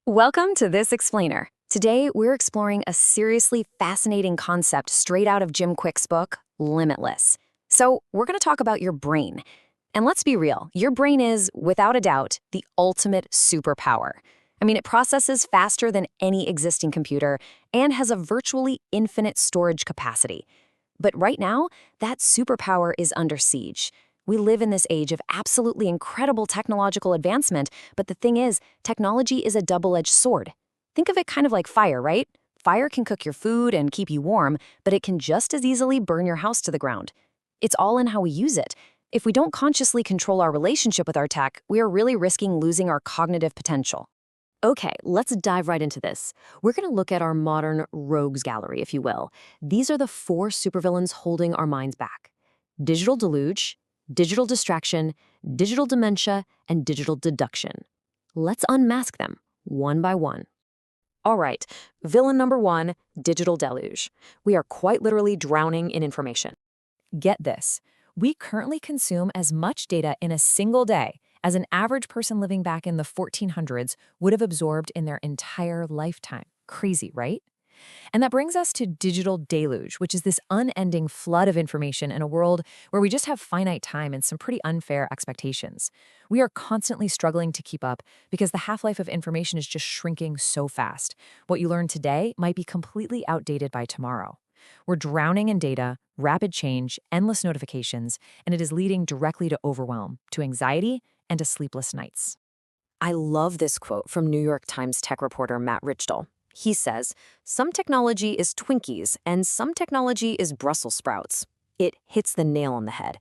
Welcome to This Explainer. Today, we're exploring a seriously fascinating concept straight out of Jim Kwik's book, Limitless. So, we're going to talk about your brain. And let's be real, your brain is, without a doubt, the ultimate superpower. I mean, it processes faster than any existing computer and has a virtually infinite storage capacity. But right now, that superpower is under siege. We live in this age of absolutely incredible technological advancement, but the thing is, technology is a double-edged sword. Think of it kind of like fire, right? Fire can cook your food and keep you warm, but it can just as easily burn your house to the ground. It's all in how we use it. If we don't consciously control our relationship with our tech, we are really risking losing our cognitive potential. Okay, let's dive right into this. We're going to look at our modern rogues gallery, if you will. These are the four supervillains holding our minds back. Digital Deluge, Digital Distraction, Digital Dementia, and Digital Deduction. Let's unmask them, one by one. All right, villain number one, Digital Deluge. We are quite literally drowning in information. Get this, we currently consume as much data in a single day as an average person living back in the 1400s would have absorbed in their entire lifetime. Crazy, right? And that brings us to Digital Deluge, which is this unending flood of information in a world where we just have finite time and some pretty unfair expectations. We are constantly struggling to keep up because the half-life of information is just shrinking so fast. What you learn today might be completely outdated by tomorrow. We're drowning in data, rapid change, endless notifications, and it is leading directly to overwhelm, to anxiety, and to sleepless nights. I love this quote from New York Times tech reporter Matt Richtel. He says, "Some technology is Twinkies and some technology is Brussels sprouts." It hits the nail on the head.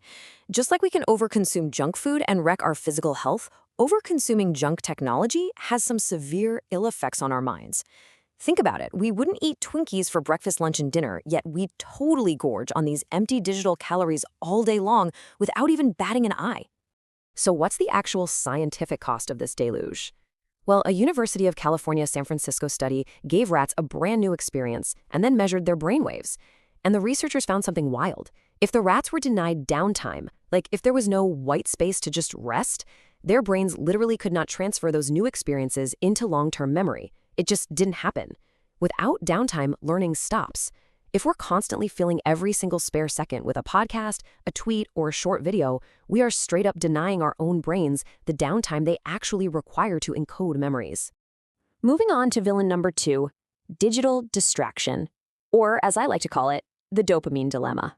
Just like we can overconsume junk food and wreck our physical health, overconsuming junk technology has some severe ill effects on our minds. Think about it. We wouldn't eat Twinkies for breakfast, lunch, and dinner, yet we totally gorge on these empty digital calories all day long without even batting an eye. So what's the actual scientific cost of this deluge? Well, a University of California, San Francisco study gave rats a brand new experience and then measured their brainwaves. And the researchers found something wild. If the rats were denied downtime, like if there was no white space to just rest, their brains literally could not transfer those new experiences into long-term memory. It just didn't happen. Without downtime, learning stops. If we're constantly filling every single spare second with a podcast, a tweet, or a short video, we are straight up denying our own brains the downtime they actually require to encode memories. Moving on to villain number two, Digital Distraction, or as I like to call it, the dopamine dilemma.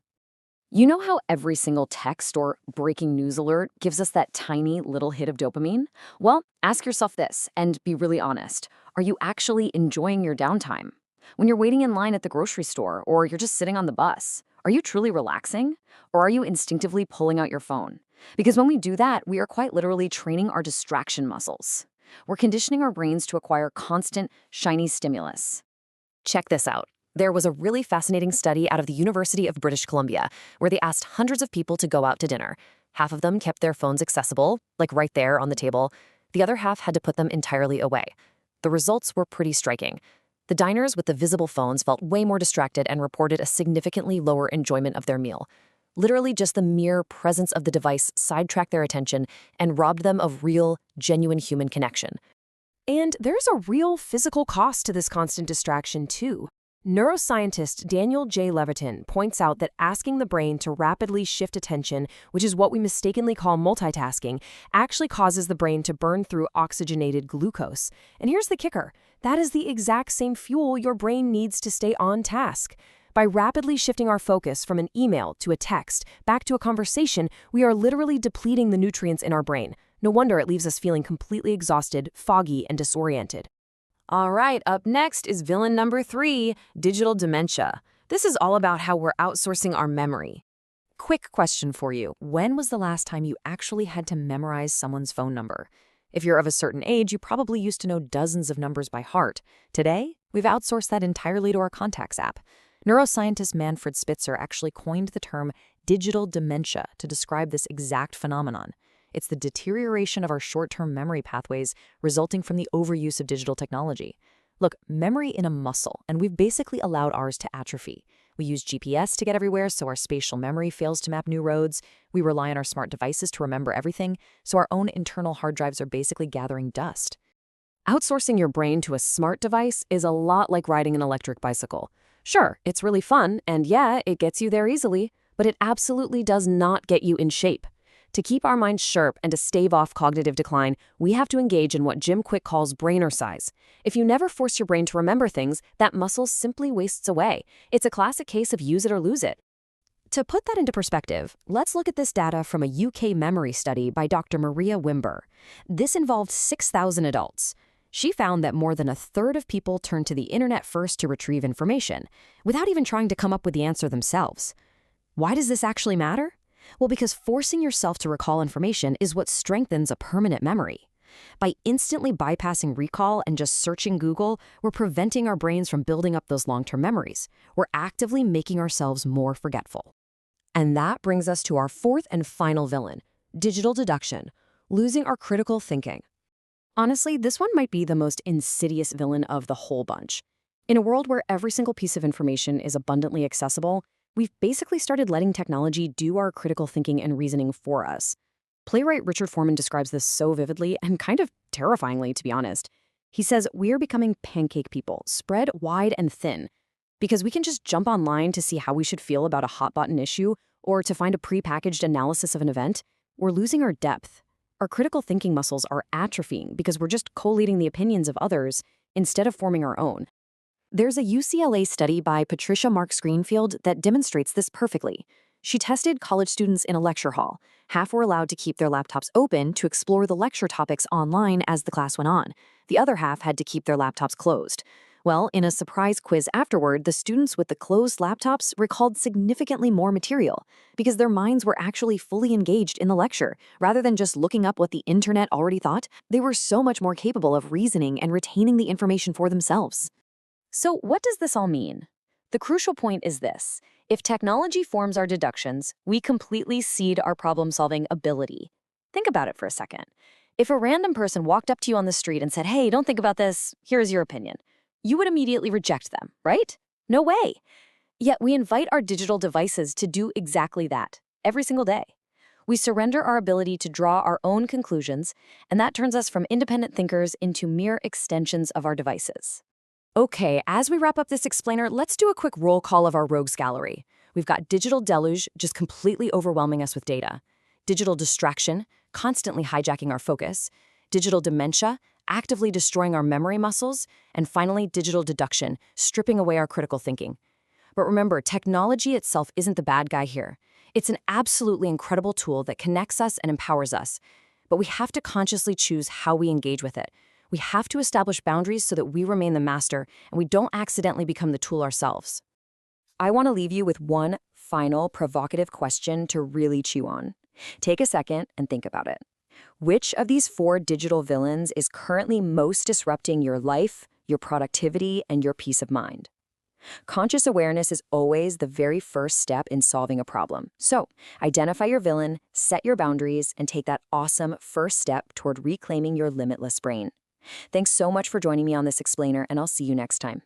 You know how every single text or breaking news alert gives us that tiny little hit of dopamine? Well, ask yourself this and be really honest. Are you actually enjoying your downtime? When you're waiting in line at the grocery store or you're just sitting on the bus, are you truly relaxing? Or are you instinctively pulling out your phone? Because when we do that, we are quite literally training our distraction muscles. We're conditioning our brains to acquire constant, shiny stimulus. Check this out. There was a really fascinating study out of the University of British Columbia where they asked hundreds of people to go out to dinner. Half of them kept their phones accessible, like right there on the table. The other half had to put them entirely away. The results were pretty striking. The diners with the visible phones felt way more distracted and reported a significantly lower enjoyment of their meal. Literally just the mere presence of the device sidetracked their attention and robbed them of real, genuine human connection. And there's a real physical cost to this constant distraction, too. Neuroscientist Daniel J. Levitin points out that asking the brain to rapidly shift attention, which is what we mistakenly call multitasking, actually causes the brain to burn through oxygenated glucose. And here's the kicker. That is the exact same fuel your brain needs to stay on task. By rapidly shifting our focus from an email to a text back to a conversation, we are literally depleting the nutrients in our brain. No wonder it leaves us feeling completely exhausted, foggy, and disoriented. All right, up next is villain number three, Digital Dementia. This is all about how we're outsourcing our memory. Quick question for you. When was the last time you actually had to memorize someone's phone number? If you're of a certain age, you probably used to know dozens of numbers by heart. Today, we've outsourced that entirely to our contacts app. Neuroscientist Manfred Spitzer actually coined the term digital dementia to describe this exact phenomenon. It's the deterioration of our short-term memory pathways resulting from the overuse of digital technology. Look, memory is a muscle, and we've basically allowed ours to atrophy. We use GPS to get everywhere, so our spatial memory fails to map new roads. We rely on our smart devices to remember everything, so our own internal hard drives are basically gathering dust. Outsourcing your brain to a smart device is a lot like riding an electric bicycle. Sure, it's really fun, and yeah, it gets you there easily, but it absolutely does not get you in shape. To keep our minds sharp and to stave off cognitive decline, we have to engage in what Jim Kwik calls brainercise. If you never force your brain to remember things, that muscle simply wastes away. It's a classic case of use it or lose it. To put that into perspective, let's look at this data from a UK memory study by Dr. Maria Wimber. This involved 6,000 adults. She found that more than a third of people turned to the internet first to retrieve information, without even trying to come up with the answer themselves. Why does this actually matter? Well, because forcing yourself to recall information is what strengthens a permanent memory. By instantly bypassing recall and just searching Google, we're preventing our brains from building up those long-term memories. We're actively making ourselves more forgetful. And that brings us to our fourth and final villain, digital deduction, losing our critical thinking. Honestly, this one might be the most insidious villain of the whole bunch. In a world where every single piece of information is abundantly accessible, we've basically started letting technology do our critical thinking and reasoning for us. Playwright Richard Foreman describes this so vividly and kind of terrifyingly, to be honest. He says we're becoming pancake people, spread wide and thin, because we can just jump online to see how we should feel about a hot-button issue or to find a pre-packaged analysis of an event. We're losing our depth. Our critical thinking muscles are atrophying because we're just collating the opinions of others instead of forming our own. There's a UCLA study by Patricia Marks Greenfield that demonstrates this perfectly. She tested college students in a lecture hall. Half were allowed to keep their laptops open to explore the lecture topics online as the class went on. The other half had to keep their laptops closed. Well, in a surprise quiz afterward, the students with the closed laptops recalled significantly more material because their minds were actually fully engaged in the lecture. Rather than just looking up what the internet already thought, they were so much more capable of reasoning and retaining the information for themselves. So what does this all mean? The crucial point is this. If technology forms our deductions, we completely cede our problem-solving ability. Think about it for a second. If a random person walked up to you on the street and said, "Hey, don't think about this, here's your opinion," you would immediately reject them, right? No way. Yet we invite our digital devices to do exactly that every single day. We surrender our ability to draw our own conclusions, and that turns us from independent thinkers into mere extensions of our devices. Okay, as we wrap up this explainer, let's do a quick roll call of our rogues gallery. We've got Digital Deluge, just completely overwhelming us with data. Digital Distraction, constantly hijacking our focus. Digital Dementia, actively destroying our memory muscles. And finally, Digital Deduction, stripping away our critical thinking. But remember, technology itself isn't the bad guy here. It's an absolutely incredible tool that connects us and empowers us. But we have to consciously choose how we engage with it. We have to establish boundaries so that we remain the master and we don't accidentally become the tool ourselves. I want to leave you with one final provocative question to really chew on. Take a second and think about it. Which of these four digital villains is currently most disrupting your life, your productivity, and your peace of mind? Conscious awareness is always the very first step in solving a problem. So, identify your villain, set your boundaries, and take that awesome first step toward reclaiming your limitless brain. Thanks so much for joining me on this explainer, and I'll see you next time.